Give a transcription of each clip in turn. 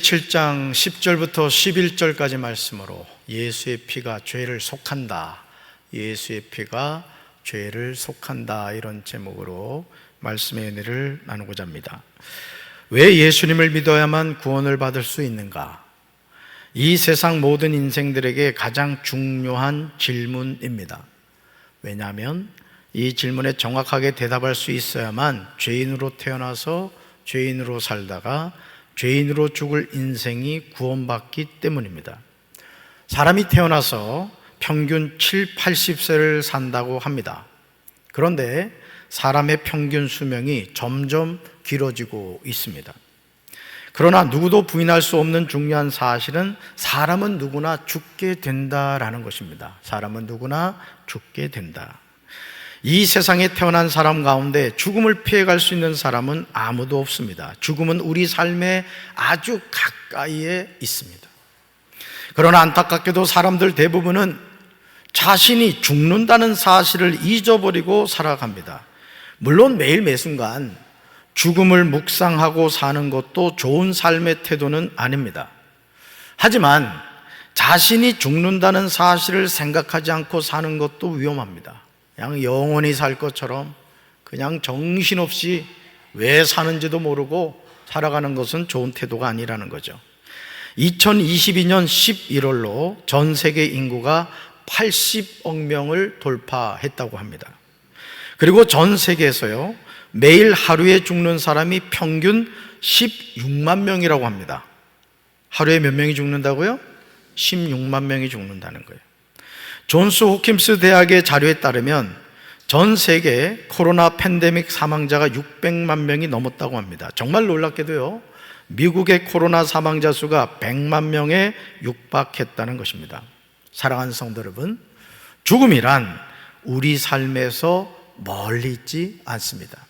17장 10절부터 11절까지 말씀으로 예수의 피가 죄를 속한다, 예수의 피가 죄를 속한다, 이런 제목으로 말씀의 은혜를 나누고자 합니다. 왜 예수님을 믿어야만 구원을 받을 수 있는가? 이 세상 모든 인생들에게 가장 중요한 질문입니다. 왜냐하면 이 질문에 정확하게 대답할 수 있어야만 죄인으로 태어나서 죄인으로 살다가 죄인으로 죽을 인생이 구원받기 때문입니다. 사람이 태어나서 평균 7, 80세를 산다고 합니다. 그런데 사람의 평균 수명이 점점 길어지고 있습니다. 그러나 누구도 부인할 수 없는 중요한 사실은 사람은 누구나 죽게 된다라는 것입니다. 사람은 누구나 죽게 된다. 이 세상에 태어난 사람 가운데 죽음을 피해갈 수 있는 사람은 아무도 없습니다. 죽음은 우리 삶의 아주 가까이에 있습니다. 그러나 안타깝게도 사람들 대부분은 자신이 죽는다는 사실을 잊어버리고 살아갑니다. 물론 매일 매순간 죽음을 묵상하고 사는 것도 좋은 삶의 태도는 아닙니다. 하지만 자신이 죽는다는 사실을 생각하지 않고 사는 것도 위험합니다. 그냥 영원히 살 것처럼 그냥 정신없이 왜 사는지도 모르고 살아가는 것은 좋은 태도가 아니라는 거죠. 2022년 11월로 전 세계 인구가 80억 명을 돌파했다고 합니다. 그리고 전 세계에서요, 매일 하루에 죽는 사람이 평균 16만 명이라고 합니다. 하루에 몇 명이 죽는다고요? 16만 명이 죽는다는 거예요. 존스 호킨스 대학의 자료에 따르면 전 세계 코로나 팬데믹 사망자가 600만 명이 넘었다고 합니다. 정말 놀랍게도요, 미국의 코로나 사망자 수가 100만 명에 육박했다는 것입니다. 사랑하는 성도 여러분, 죽음이란 우리 삶에서 멀리 있지 않습니다.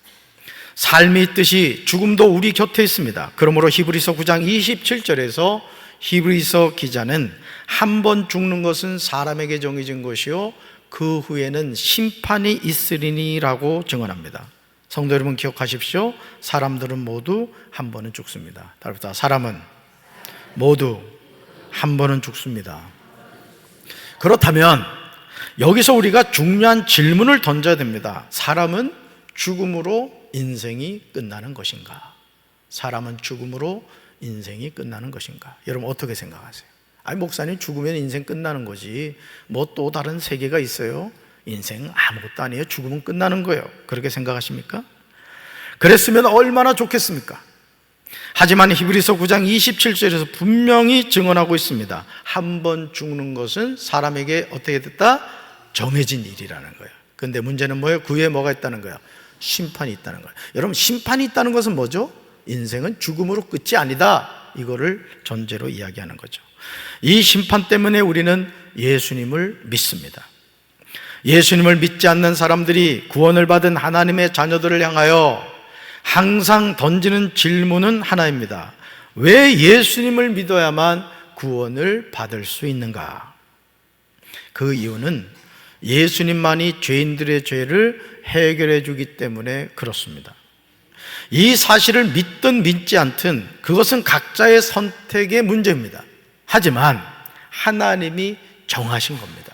삶이 있듯이 죽음도 우리 곁에 있습니다. 그러므로 히브리서 9장 27절에서 히브리서 기자는 한 번 죽는 것은 사람에게 정해진 것이요 그 후에는 심판이 있으리니라고 증언합니다. 성도 여러분 기억하십시오. 사람들은 모두 한 번은 죽습니다. 따라서 사람은 모두 한 번은 죽습니다. 그렇다면 여기서 우리가 중요한 질문을 던져야 됩니다. 사람은 죽음으로 인생이 끝나는 것인가? 사람은 죽음으로 인생이 끝나는 것인가? 여러분 어떻게 생각하세요? 아니 목사님, 죽으면 인생 끝나는 거지 뭐 또 다른 세계가 있어요? 인생 아무것도 아니에요. 죽으면 끝나는 거예요. 그렇게 생각하십니까? 그랬으면 얼마나 좋겠습니까? 하지만 히브리서 9장 27절에서 분명히 증언하고 있습니다. 한 번 죽는 것은 사람에게 어떻게 됐다? 정해진 일이라는 거예요. 그런데 문제는 뭐예요? 그 후에 뭐가 있다는 거예요? 심판이 있다는 거예요. 여러분, 심판이 있다는 것은 뭐죠? 인생은 죽음으로 끝이 아니다, 이거를 전제로 이야기하는 거죠. 이 심판 때문에 우리는 예수님을 믿습니다. 예수님을 믿지 않는 사람들이 구원을 받은 하나님의 자녀들을 향하여 항상 던지는 질문은 하나입니다. 왜 예수님을 믿어야만 구원을 받을 수 있는가? 그 이유는 예수님만이 죄인들의 죄를 해결해 주기 때문에 그렇습니다. 이 사실을 믿든 믿지 않든 그것은 각자의 선택의 문제입니다. 하지만 하나님이 정하신 겁니다.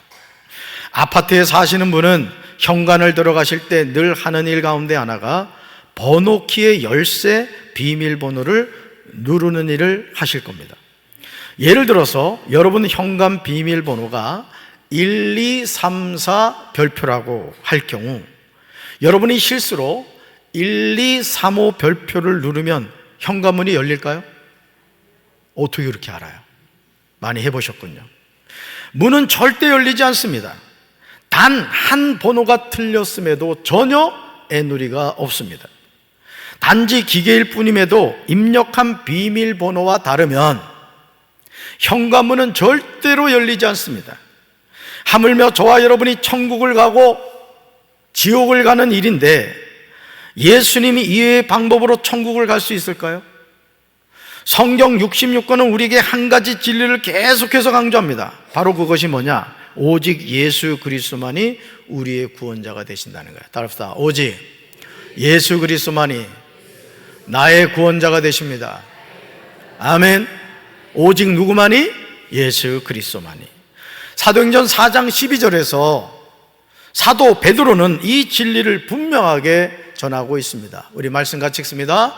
아파트에 사시는 분은 현관을 들어가실 때 늘 하는 일 가운데 하나가 번호키의 열쇠 비밀번호를 누르는 일을 하실 겁니다. 예를 들어서 여러분 현관 비밀번호가 1, 2, 3, 4 별표라고 할 경우 여러분이 실수로 1, 2, 3, 5 별표를 누르면 현관문이 열릴까요? 어떻게 그렇게 알아요? 많이 해보셨군요. 문은 절대 열리지 않습니다. 단 한 번호가 틀렸음에도 전혀 애누리가 없습니다. 단지 기계일 뿐임에도 입력한 비밀번호와 다르면 현관문은 절대로 열리지 않습니다. 하물며 저와 여러분이 천국을 가고 지옥을 가는 일인데 예수님이 이외의 방법으로 천국을 갈 수 있을까요? 성경 66권은 우리에게 한 가지 진리를 계속해서 강조합니다. 바로 그것이 뭐냐? 오직 예수 그리스도만이 우리의 구원자가 되신다는 거예요. 따라합시다. 오직 예수 그리스도만이 나의 구원자가 되십니다. 아멘. 오직 누구만이? 예수 그리스도만이. 사도행전 4장 12절에서 사도 베드로는 이 진리를 분명하게 전하고 있습니다. 우리 말씀 같이 읽습니다.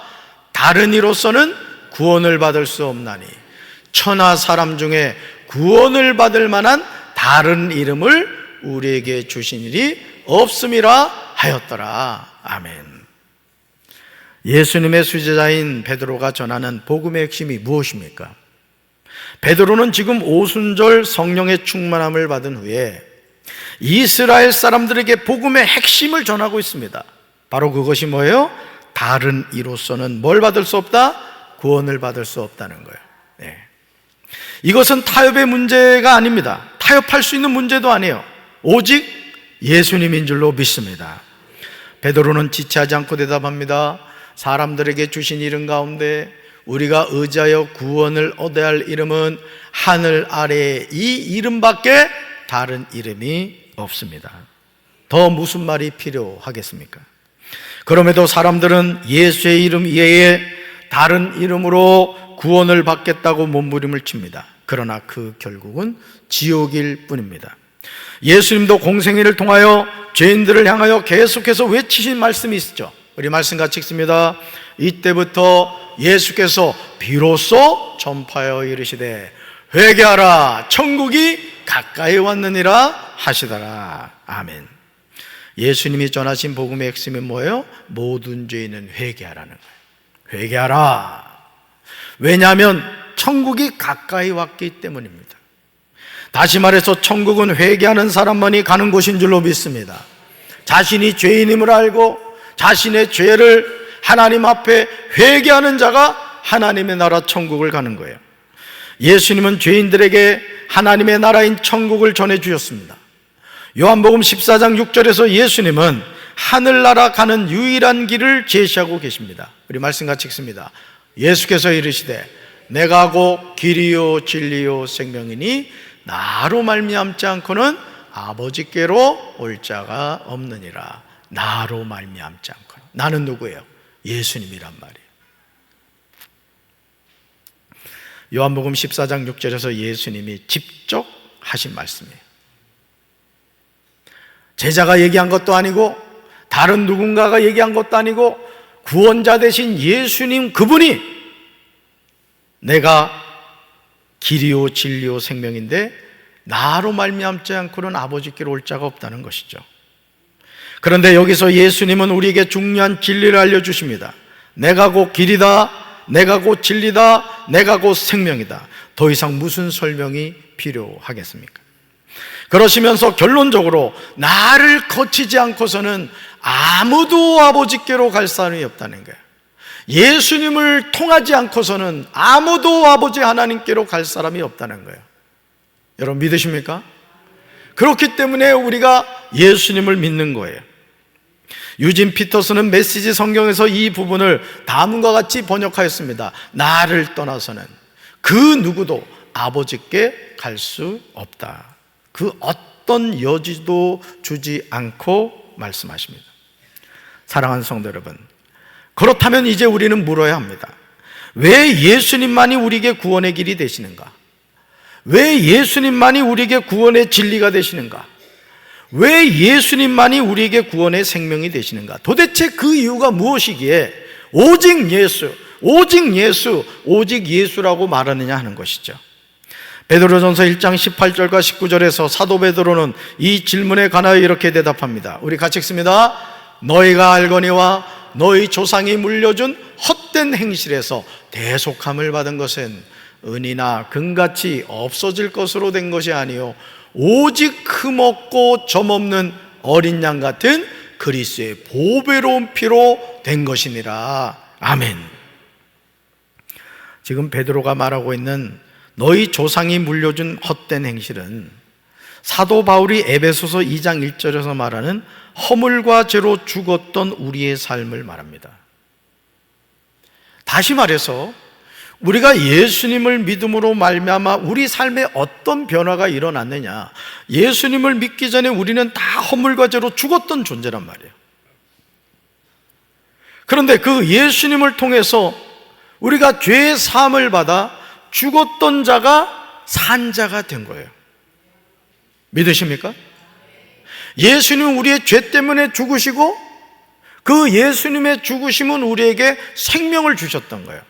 다른 이로서는 구원을 받을 수 없나니 천하 사람 중에 구원을 받을 만한 다른 이름을 우리에게 주신 일이 없음이라 하였더라. 아멘. 예수님의 수제자인 베드로가 전하는 복음의 핵심이 무엇입니까? 베드로는 지금 오순절 성령의 충만함을 받은 후에 이스라엘 사람들에게 복음의 핵심을 전하고 있습니다. 바로 그것이 뭐예요? 다른 이로서는 뭘 받을 수 없다? 구원을 받을 수 없다는 거예요. 네. 이것은 타협의 문제가 아닙니다. 타협할 수 있는 문제도 아니에요. 오직 예수님인 줄로 믿습니다. 베드로는 지체하지 않고 대답합니다. 사람들에게 주신 이름 가운데 우리가 의지하여 구원을 얻어야 할 이름은 하늘 아래에 이 이름밖에 다른 이름이 없습니다. 더 무슨 말이 필요하겠습니까? 그럼에도 사람들은 예수의 이름 이외에 다른 이름으로 구원을 받겠다고 몸부림을 칩니다. 그러나 그 결국은 지옥일 뿐입니다. 예수님도 공생애를 통하여 죄인들을 향하여 계속해서 외치신 말씀이 있죠. 우리 말씀 같이 읽습니다. 이때부터 예수께서 비로소 전파하여 이르시되 회개하라 천국이 가까이 왔느니라 하시더라. 아멘. 예수님이 전하신 복음의 핵심은 뭐예요? 모든 죄인은 회개하라는 거예요. 회개하라. 왜냐하면 천국이 가까이 왔기 때문입니다. 다시 말해서 천국은 회개하는 사람만이 가는 곳인 줄로 믿습니다. 자신이 죄인임을 알고 자신의 죄를 하나님 앞에 회개하는 자가 하나님의 나라 천국을 가는 거예요. 예수님은 죄인들에게 하나님의 나라인 천국을 전해주셨습니다. 요한복음 14장 6절에서 예수님은 하늘나라 가는 유일한 길을 제시하고 계십니다. 우리 말씀 같이 읽습니다. 예수께서 이르시되 내가 곧 길이요 진리요 생명이니 나로 말미암지 않고는 아버지께로 올 자가 없느니라. 나로 말미암지 않고는. 나는 누구예요? 예수님이란 말이에요. 요한복음 14장 6절에서 예수님이 직접 하신 말씀이에요. 제자가 얘기한 것도 아니고 다른 누군가가 얘기한 것도 아니고 구원자 되신 예수님 그분이 내가 길이요 진리요 생명인데 나로 말미암지 않고는 아버지께로 올 자가 없다는 것이죠. 그런데 여기서 예수님은 우리에게 중요한 진리를 알려주십니다. 내가 곧 길이다, 내가 곧 진리다, 내가 곧 생명이다. 더 이상 무슨 설명이 필요하겠습니까? 그러시면서 결론적으로 나를 거치지 않고서는 아무도 아버지께로 갈 사람이 없다는 거예요. 예수님을 통하지 않고서는 아무도 아버지 하나님께로 갈 사람이 없다는 거예요. 여러분 믿으십니까? 그렇기 때문에 우리가 예수님을 믿는 거예요. 유진 피터스는 메시지 성경에서 이 부분을 다음과 같이 번역하였습니다. 나를 떠나서는 그 누구도 아버지께 갈 수 없다. 그 어떤 여지도 주지 않고 말씀하십니다. 사랑하는 성도 여러분, 그렇다면 이제 우리는 물어야 합니다. 왜 예수님만이 우리에게 구원의 길이 되시는가? 왜 예수님만이 우리에게 구원의 진리가 되시는가? 왜 예수님만이 우리에게 구원의 생명이 되시는가? 도대체 그 이유가 무엇이기에 오직 예수, 오직 예수, 오직 예수라고 말하느냐 하는 것이죠. 베드로전서 1장 18절과 19절에서 사도 베드로는 이 질문에 관하여 이렇게 대답합니다. 우리 같이 읽습니다. 너희가 알거니와 너희 조상이 물려준 헛된 행실에서 대속함을 받은 것은 은이나 금같이 없어질 것으로 된 것이 아니요 오직 흠없고 점없는 어린 양 같은 그리스도의 보배로운 피로 된 것이니라. 아멘. 지금 베드로가 말하고 있는 너희 조상이 물려준 헛된 행실은 사도 바울이 에베소서 2장 1절에서 말하는 허물과 죄로 죽었던 우리의 삶을 말합니다. 다시 말해서 우리가 예수님을 믿음으로 말미암아 우리 삶에 어떤 변화가 일어났느냐, 예수님을 믿기 전에 우리는 다 허물과 죄로 죽었던 존재란 말이에요. 그런데 그 예수님을 통해서 우리가 죄의 사함을 받아 죽었던 자가 산 자가 된 거예요. 믿으십니까? 예수님은 우리의 죄 때문에 죽으시고 그 예수님의 죽으심은 우리에게 생명을 주셨던 거예요.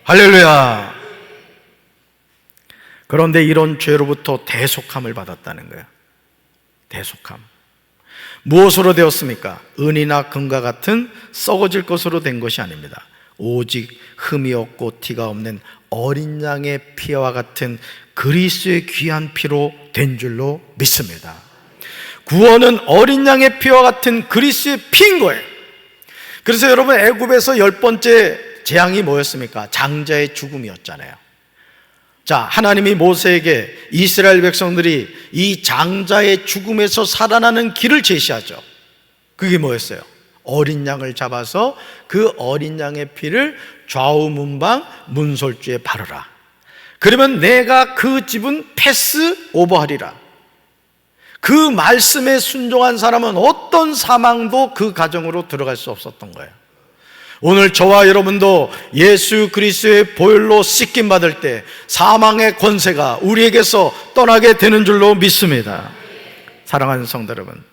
할렐루야. 그런데 이런 죄로부터 대속함을 받았다는 거예요. 대속함. 무엇으로 되었습니까? 은이나 금과 같은 썩어질 것으로 된 것이 아닙니다. 오직 흠이 없고 티가 없는 어린 양의 피와 같은 그리스도의 귀한 피로 된 줄로 믿습니다. 구원은 어린 양의 피와 같은 그리스도의 피인 거예요. 그래서 여러분, 애굽에서 10번째 재앙이 뭐였습니까? 장자의 죽음이었잖아요. 자, 하나님이 모세에게 이스라엘 백성들이 이 장자의 죽음에서 살아나는 길을 제시하죠. 그게 뭐였어요? 어린 양을 잡아서 그 어린 양의 피를 좌우 문방 문설주에 바르라. 그러면 내가 그 집은 패스 오버하리라. 그 말씀에 순종한 사람은 어떤 사망도 그 가정으로 들어갈 수 없었던 거예요. 오늘 저와 여러분도 예수 그리스도의 보혈로 씻김 받을 때 사망의 권세가 우리에게서 떠나게 되는 줄로 믿습니다. 사랑하는 성도 여러분,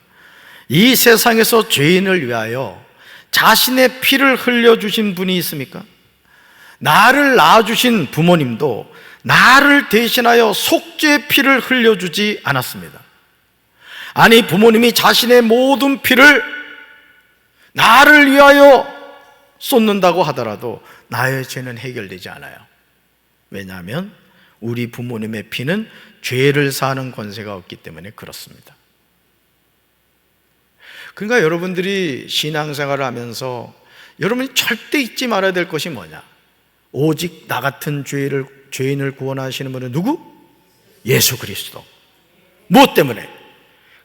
이 세상에서 죄인을 위하여 자신의 피를 흘려주신 분이 있습니까? 나를 낳아주신 부모님도 나를 대신하여 속죄의 피를 흘려주지 않았습니다. 아니, 부모님이 자신의 모든 피를 나를 위하여 쏟는다고 하더라도 나의 죄는 해결되지 않아요. 왜냐하면 우리 부모님의 피는 죄를 사하는 권세가 없기 때문에 그렇습니다. 그러니까 여러분들이 신앙생활을 하면서 여러분이 절대 잊지 말아야 될 것이 뭐냐? 오직 나 같은 죄인을 구원하시는 분은 누구? 예수 그리스도. 무엇 때문에?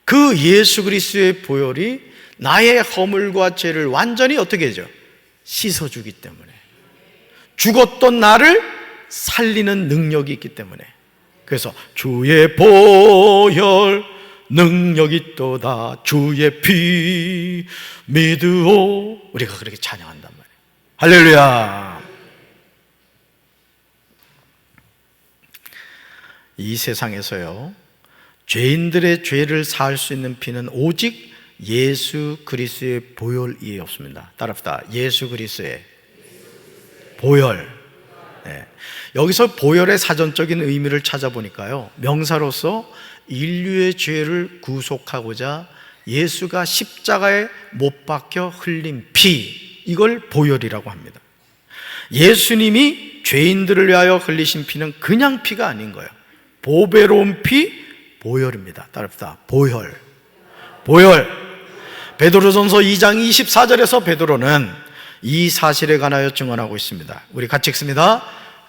그 예수 그리스도의 보혈이 나의 허물과 죄를 완전히 어떻게 해줘? 씻어주기 때문에. 죽었던 나를 살리는 능력이 있기 때문에. 그래서 주의 보혈 능력이 있도다, 주의 피 믿으오, 우리가 그렇게 찬양한단 말이에요. 할렐루야. 이 세상에서요, 죄인들의 죄를 사할 수 있는 피는 오직 예수 그리스도의 보혈이 없습니다. 따라합시다. 예수 그리스도의 보혈. 네. 여기서 보혈의 사전적인 의미를 찾아보니까요, 명사로서 인류의 죄를 구속하고자 예수가 십자가에 못 박혀 흘린 피, 이걸 보혈이라고 합니다. 예수님이 죄인들을 위하여 흘리신 피는 그냥 피가 아닌 거예요. 보배로운 피, 보혈입니다. 따라합시다. 보혈. 보혈. 베드로전서 2장 24절에서 베드로는 이 사실에 관하여 증언하고 있습니다. 우리 같이 읽습니다.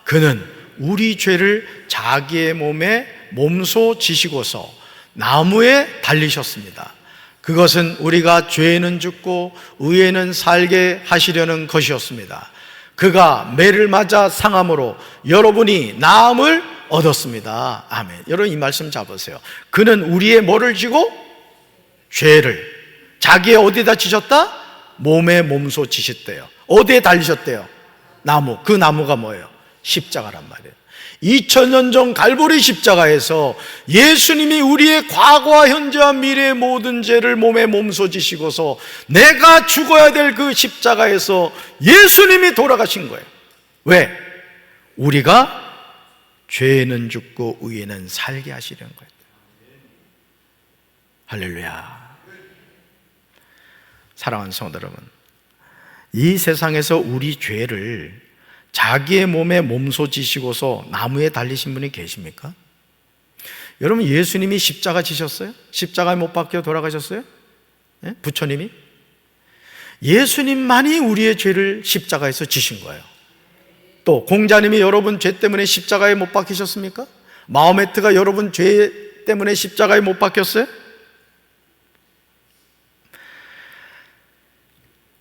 그는 우리 죄를 자기의 몸에 몸소 지시고서 나무에 달리셨습니다. 그것은 우리가 죄는 죽고 의에는 살게 하시려는 것이었습니다. 그가 매를 맞아 상함으로 여러분이 나음을 얻었습니다. 아멘. 여러분, 이 말씀 잡으세요. 그는 우리의 뭐를 지고? 죄를 자기의 어디다 지셨다? 몸에 몸소 지셨대요. 어디에 달리셨대요? 나무. 그 나무가 뭐예요? 십자가란 말이에요. 2000년 전 갈보리 십자가에서 예수님이 우리의 과거와 현재와 미래의 모든 죄를 몸에 몸소 지시고서 내가 죽어야 될 그 십자가에서 예수님이 돌아가신 거예요. 왜? 우리가 죄는 죽고 의에는 살게 하시려는 거예요. 할렐루야. 사랑하는 성도 여러분, 이 세상에서 우리 죄를 자기의 몸에 몸소 지시고서 나무에 달리신 분이 계십니까? 여러분, 예수님이 십자가 지셨어요? 십자가에 못 박혀 돌아가셨어요? 네? 부처님이? 예수님만이 우리의 죄를 십자가에서 지신 거예요. 또 공자님이 여러분 죄 때문에 십자가에 못 박히셨습니까? 마호메트가 여러분 죄 때문에 십자가에 못 박혔어요?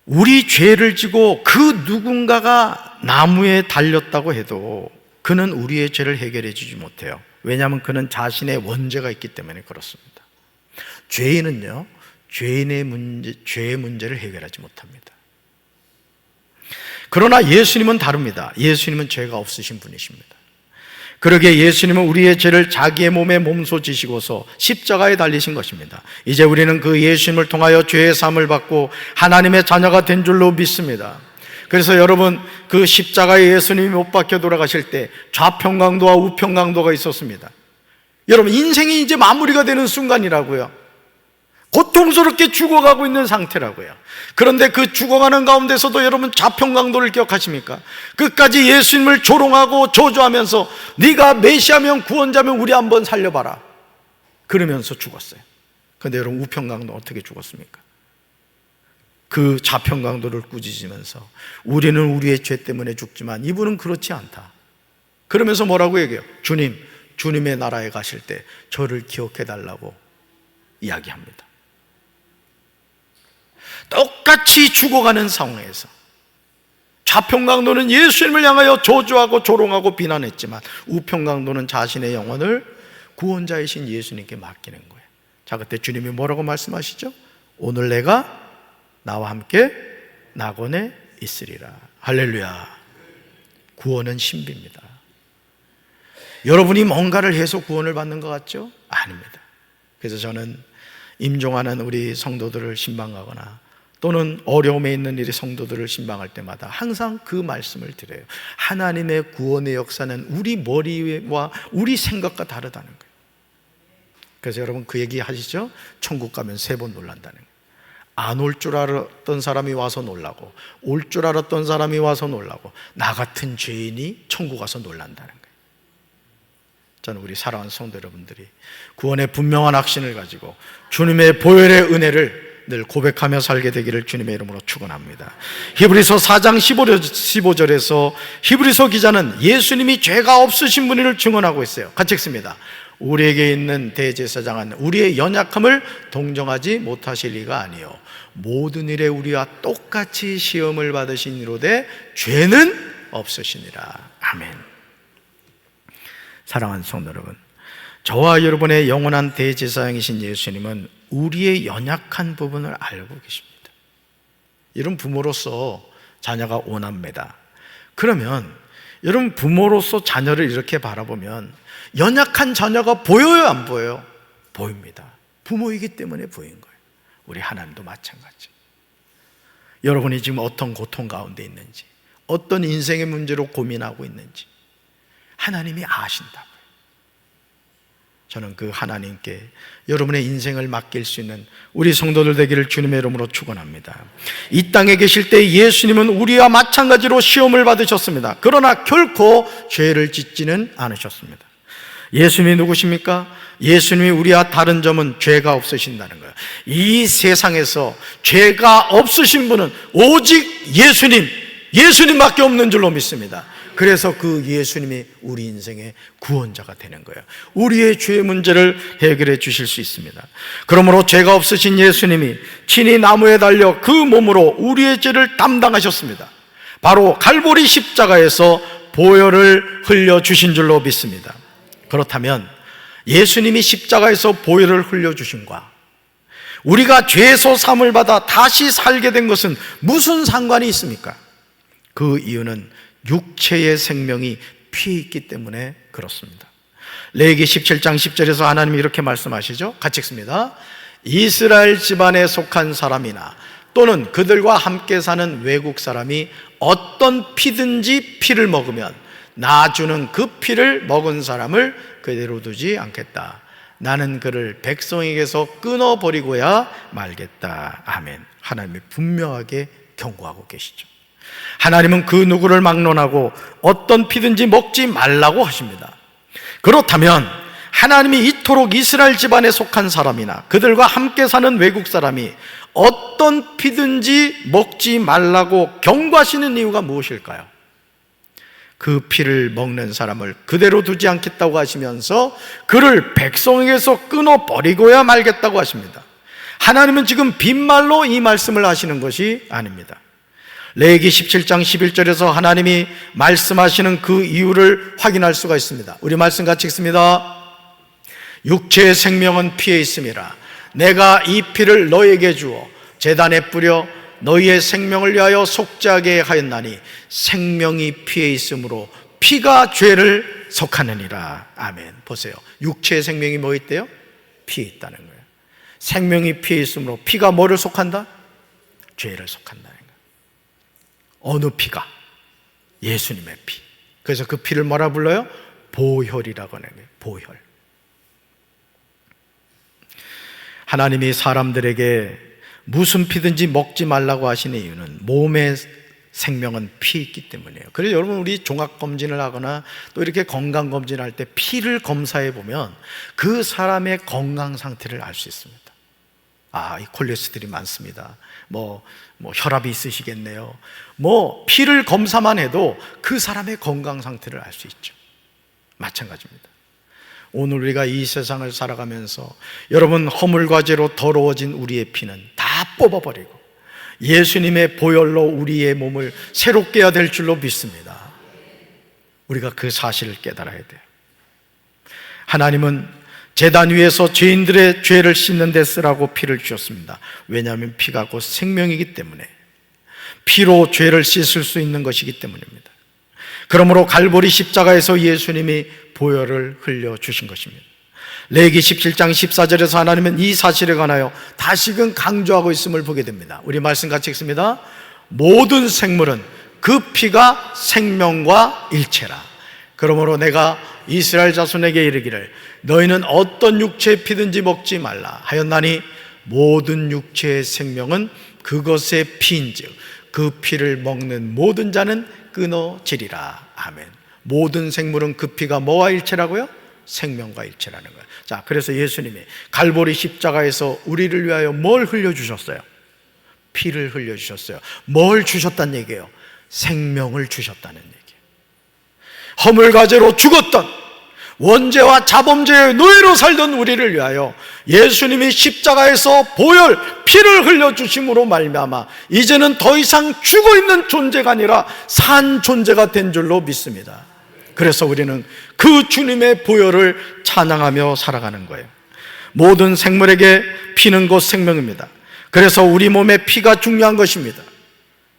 우리 죄를 지고 그 누군가가 나무에 달렸다고 해도 그는 우리의 죄를 해결해 주지 못해요. 왜냐하면 그는 자신의 원죄가 있기 때문에 그렇습니다. 죄인은요, 죄의 문제를 해결하지 못합니다. 그러나 예수님은 다릅니다. 예수님은 죄가 없으신 분이십니다. 그러기에 예수님은 우리의 죄를 자기의 몸에 몸소 지시고서 십자가에 달리신 것입니다. 이제 우리는 그 예수님을 통하여 죄의 사함을 받고 하나님의 자녀가 된 줄로 믿습니다. 그래서 여러분, 그 십자가에 예수님이 못 박혀 돌아가실 때 좌평강도와 우평강도가 있었습니다. 여러분, 인생이 이제 마무리가 되는 순간이라고요. 고통스럽게 죽어가고 있는 상태라고요. 그런데 그 죽어가는 가운데서도 여러분, 좌평강도를 기억하십니까? 끝까지 예수님을 조롱하고 저주하면서 네가 메시아면 구원자면 우리 한번 살려봐라 그러면서 죽었어요. 그런데 여러분, 우평강도 어떻게 죽었습니까? 그 좌평강도를 꾸짖으면서 우리는 우리의 죄 때문에 죽지만 이분은 그렇지 않다 그러면서 뭐라고 얘기해요? 주님의 나라에 가실 때 저를 기억해 달라고 이야기합니다. 똑같이 죽어가는 상황에서 좌평강도는 예수님을 향하여 저주하고 조롱하고 비난했지만 우평강도는 자신의 영혼을 구원자이신 예수님께 맡기는 거예요. 자, 그때 주님이 뭐라고 말씀하시죠? 오늘 내가 나와 함께 낙원에 있으리라. 할렐루야. 구원은 신비입니다. 여러분이 뭔가를 해서 구원을 받는 것 같죠? 아닙니다. 그래서 저는 임종하는 우리 성도들을 신방하거나 또는 어려움에 있는 우리 성도들을 신방할 때마다 항상 그 말씀을 드려요. 하나님의 구원의 역사는 우리 머리와 우리 생각과 다르다는 거예요. 그래서 여러분, 그 얘기 하시죠? 천국 가면 3번 놀란다는 거예요. 안 올 줄 알았던 사람이 와서 놀라고, 올 줄 알았던 사람이 와서 놀라고, 나 같은 죄인이 천국 가서 놀란다는 거예요. 저는 우리 사랑하는 성도 여러분들이 구원의 분명한 확신을 가지고 주님의 보혈의 은혜를 늘 고백하며 살게 되기를 주님의 이름으로 축원합니다. 히브리서 4장 15절에서 히브리서 기자는 예수님이 죄가 없으신 분을 증언하고 있어요. 같이 읽습니다. 우리에게 있는 대제사장은 우리의 연약함을 동정하지 못하실 리가 아니요 모든 일에 우리와 똑같이 시험을 받으신 이로되 죄는 없으시니라. 아멘. 사랑하는 성도 여러분, 저와 여러분의 영원한 대제사장이신 예수님은 우리의 연약한 부분을 알고 계십니다. 이런 부모로서 자녀가 원합니다. 그러면 여러분, 부모로서 자녀를 이렇게 바라보면 연약한 자녀가 보여요, 안 보여요? 보입니다. 부모이기 때문에 보인 거예요. 우리 하나님도 마찬가지. 여러분이 지금 어떤 고통 가운데 있는지, 어떤 인생의 문제로 고민하고 있는지 하나님이 아신다고요. 저는 그 하나님께 여러분의 인생을 맡길 수 있는 우리 성도들 되기를 주님의 이름으로 축원합니다. 이 땅에 계실 때 예수님은 우리와 마찬가지로 시험을 받으셨습니다. 그러나 결코 죄를 짓지는 않으셨습니다. 예수님이 누구십니까? 예수님이 우리와 다른 점은 죄가 없으신다는 거예요. 이 세상에서 죄가 없으신 분은 오직 예수님밖에 없는 줄로 믿습니다. 그래서 그 예수님이 우리 인생의 구원자가 되는 거예요. 우리의 죄의 문제를 해결해 주실 수 있습니다. 그러므로 죄가 없으신 예수님이 친히 나무에 달려 그 몸으로 우리의 죄를 담당하셨습니다. 바로 갈보리 십자가에서 보혈을 흘려주신 줄로 믿습니다. 그렇다면 예수님이 십자가에서 보혈을 흘려주신과 우리가 죄에서 사함을 받아 다시 살게 된 것은 무슨 상관이 있습니까? 그 이유는 육체의 생명이 피해 있기 때문에 그렇습니다. 레위기 17장 10절에서 하나님이 이렇게 말씀하시죠. 같이 읽습니다. 이스라엘 집안에 속한 사람이나 또는 그들과 함께 사는 외국 사람이 어떤 피든지 피를 먹으면 나 주는 그 피를 먹은 사람을 그대로 두지 않겠다. 나는 그를 백성에게서 끊어버리고야 말겠다. 아멘. 하나님이 분명하게 경고하고 계시죠. 하나님은 그 누구를 막론하고 어떤 피든지 먹지 말라고 하십니다. 그렇다면 하나님이 이토록 이스라엘 집안에 속한 사람이나 그들과 함께 사는 외국 사람이 어떤 피든지 먹지 말라고 경고하시는 이유가 무엇일까요? 그 피를 먹는 사람을 그대로 두지 않겠다고 하시면서 그를 백성에게서 끊어버리고야 말겠다고 하십니다. 하나님은 지금 빈말로 이 말씀을 하시는 것이 아닙니다. 레위기 17장 11절에서 하나님이 말씀하시는 그 이유를 확인할 수가 있습니다. 우리 말씀 같이 읽습니다. 육체의 생명은 피에 있음이라. 내가 이 피를 너에게 주어 제단에 뿌려 너희의 생명을 위하여 속죄하게 하였나니 생명이 피에 있으므로 피가 죄를 속하느니라. 아멘. 보세요. 육체의 생명이 뭐 있대요? 피에 있다는 거예요. 생명이 피에 있으므로 피가 뭐를 속한다? 죄를 속한다는 거예요. 어느 피가? 예수님의 피. 그래서 그 피를 뭐라 불러요? 보혈이라고 하는 거예요. 보혈. 하나님이 사람들에게 무슨 피든지 먹지 말라고 하시는 이유는 몸의 생명은 피에 있기 때문이에요. 그래서 여러분, 우리 종합검진을 하거나 또 이렇게 건강검진을 할 때 피를 검사해 보면 그 사람의 건강 상태를 알 수 있습니다. 아, 이 콜레스테롤이 많습니다. 뭐 혈압이 있으시겠네요. 피를 검사만 해도 그 사람의 건강 상태를 알 수 있죠. 마찬가지입니다. 오늘 우리가 이 세상을 살아가면서 여러분, 허물과제로 더러워진 우리의 피는 다 뽑아버리고 예수님의 보혈로 우리의 몸을 새롭게 해야 될 줄로 믿습니다. 우리가 그 사실을 깨달아야 돼요. 하나님은 제단 위에서 죄인들의 죄를 씻는 데 쓰라고 피를 주셨습니다. 왜냐하면 피가 곧 생명이기 때문에, 피로 죄를 씻을 수 있는 것이기 때문입니다. 그러므로 갈보리 십자가에서 예수님이 보혈을 흘려주신 것입니다. 레위기 17장 14절에서 하나님은 이 사실에 관하여 다시금 강조하고 있음을 보게 됩니다. 우리 말씀 같이 읽습니다. 모든 생물은 그 피가 생명과 일체라. 그러므로 내가 이스라엘 자손에게 이르기를 너희는 어떤 육체의 피든지 먹지 말라 하였나니 모든 육체의 생명은 그것의 피인즉 그 피를 먹는 모든 자는 끊어지리라. 아멘. 모든 생물은 그 피가 뭐와 일체라고요? 생명과 일체라는 거예요. 자, 그래서 예수님이 갈보리 십자가에서 우리를 위하여 뭘 흘려주셨어요? 피를 흘려주셨어요. 뭘 주셨다는 얘기예요? 생명을 주셨다는 얘기예요. 허물과제로 죽었던, 원죄와 자범죄의 노예로 살던 우리를 위하여 예수님이 십자가에서 보혈, 피를 흘려주심으로 말미암아 이제는 더 이상 죽어있는 존재가 아니라 산 존재가 된 줄로 믿습니다. 그래서 우리는 그 주님의 보혈을 찬양하며 살아가는 거예요. 모든 생물에게 피는 곧 생명입니다. 그래서 우리 몸에 피가 중요한 것입니다.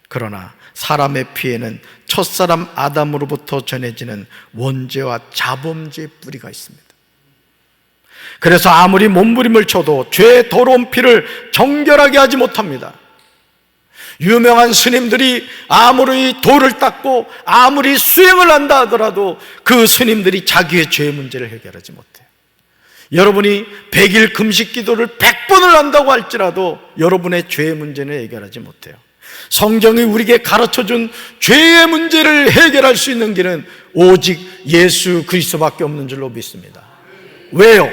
그러나 사람의 피에는 첫사람 아담으로부터 전해지는 원죄와 자범죄의 뿌리가 있습니다. 그래서 아무리 몸부림을 쳐도 죄의 더러운 피를 정결하게 하지 못합니다. 유명한 스님들이 아무리 돌을 닦고 아무리 수행을 한다 하더라도 그 스님들이 자기의 죄의 문제를 해결하지 못해요. 여러분이 100일 금식 기도를 100번을 한다고 할지라도 여러분의 죄의 문제는 해결하지 못해요. 성경이 우리에게 가르쳐준 죄의 문제를 해결할 수 있는 길은 오직 예수 그리스도밖에 없는 줄로 믿습니다. 왜요?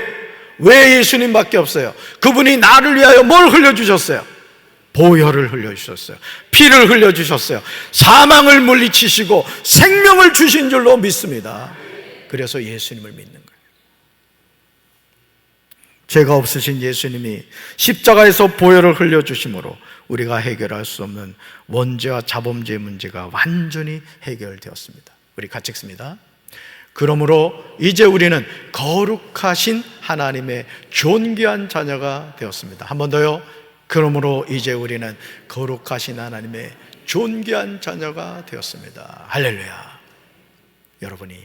왜 예수님밖에 없어요? 그분이 나를 위하여 뭘 흘려주셨어요? 보혈을 흘려주셨어요. 피를 흘려주셨어요. 사망을 물리치시고 생명을 주신 줄로 믿습니다. 그래서 예수님을 믿는 거예요. 죄가 없으신 예수님이 십자가에서 보혈을 흘려주심으로 우리가 해결할 수 없는 원죄와 자범죄의 문제가 완전히 해결되었습니다. 우리 같이 읽습니다. 그러므로 이제 우리는 거룩하신 하나님의 존귀한 자녀가 되었습니다. 한 번 더요. 그러므로 이제 우리는 거룩하신 하나님의 존귀한 자녀가 되었습니다. 할렐루야. 여러분이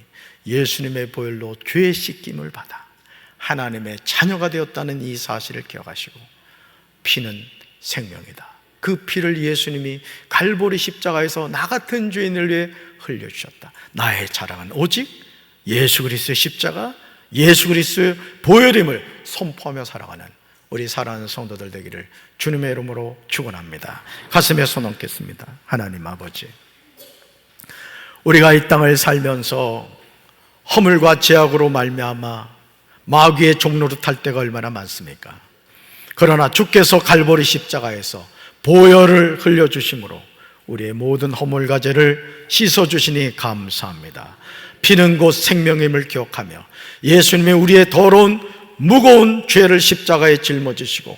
예수님의 보혈로 죄 씻김을 받아 하나님의 자녀가 되었다는 이 사실을 기억하시고, 피는 생명이다. 그 피를 예수님이 갈보리 십자가에서 나 같은 죄인을 위해 흘려주셨다. 나의 자랑은 오직 예수 그리스도의 십자가, 예수 그리스도의 보혈임을 선포하며 살아가는 우리 사랑하는 성도들 되기를 주님의 이름으로 축원합니다. 가슴에 손 얹겠습니다. 하나님 아버지, 우리가 이 땅을 살면서 허물과 죄악으로 말미암아 마귀의 종로를 탈 때가 얼마나 많습니까? 그러나 주께서 갈보리 십자가에서 보혈을 흘려주심으로 우리의 모든 허물과 죄를 씻어주시니 감사합니다. 피는 곧 생명임을 기억하며 예수님이 우리의 더러운 무거운 죄를 십자가에 짊어지시고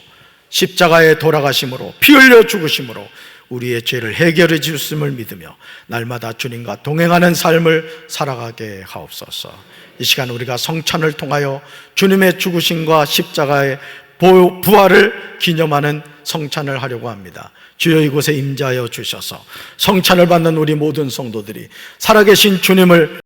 십자가에 돌아가심으로, 피 흘려 죽으심으로 우리의 죄를 해결해 주심을 믿으며 날마다 주님과 동행하는 삶을 살아가게 하옵소서. 이 시간 우리가 성찬을 통하여 주님의 죽으심과 십자가의 부활을 기념하는 성찬을 하려고 합니다. 주여 이곳에 임재하여 주셔서 성찬을 받는 우리 모든 성도들이 살아계신 주님을